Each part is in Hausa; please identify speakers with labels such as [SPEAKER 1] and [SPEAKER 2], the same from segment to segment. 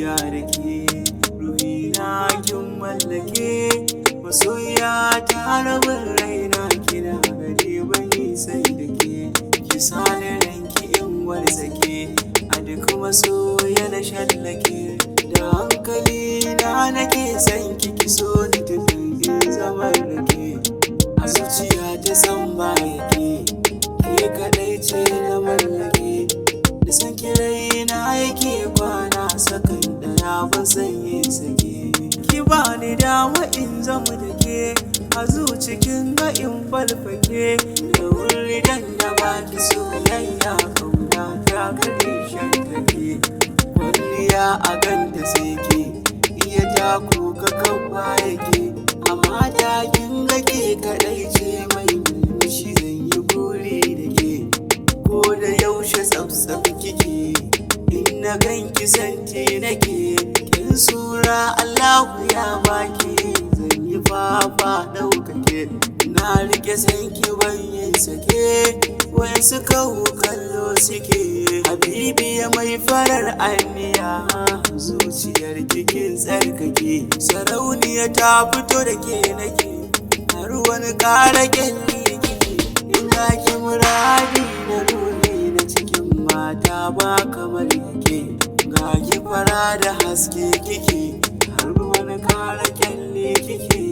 [SPEAKER 1] zuciya da ke ruhina kin mallake masoya ta rabin raina kina gari bani sai da ke ki sani ranki in warzake a duk masoya na shallake da hankali na nake san ki so ni tafi zaman da ke a zuciya ta san ba yake ke kadai ce na mallake da san kirai na yake kwana sakan daya ban sanye sake ki ba ni dama in zama da ke a zucikin ga in falfake da wuri dan da ba ki soyayya kauna ta kare shan take kwalliya a ganta sai ke iya tako ka kawa yake amma ta kin ga ke kadai ce mai murmushi zan yi buri da ke ko da yaushe tsaf kike in na ganki santi nake kin sura Allahu ya baki zan yi fafa daukake na rike sanki ban yi sake wai suka kallo suke habibi ya mai farar aniya zuciyar kikin tsarkake sarauniya ta fito da ke nake har wani kara kyalli kike ina ki muradi na ruhi na cikin mata ba kamar yake ga ki fara da haske kike har wani kara kyalli kike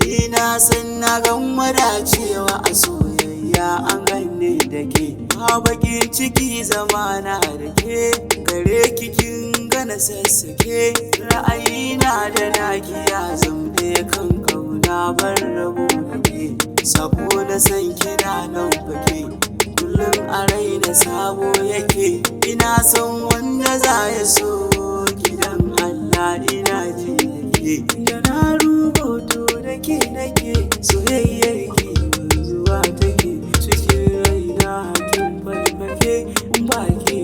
[SPEAKER 1] ni na san na gamma dacewa a soyayya an ganne da ke ba bakin ciki zamana da ke gare kikin gana sassake ra'ayina da naki ya zambe kan kauna bar rabo da ke saboda san kina nan fake kullum a raina sabo yake ina son wanda za ya so gidan Allah ina ji da ke da na rubuto da ke nake soyayyar ki zuwa take cikin raina hakin farfake ba ke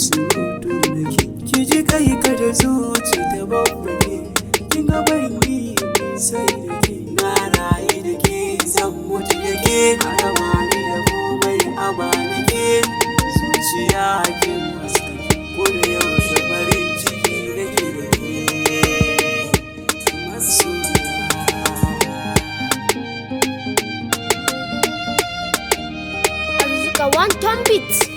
[SPEAKER 1] surutu da ke ki ji kai kada zuci ta babbake kin ga ban yi sai da ke na rayu da ke zan mutu da ke harama ni da komai a bani ke zuciya kin haskake ko da yaushe farin ciki da ke da ke masoya
[SPEAKER 2] Azuka 1 ton beat.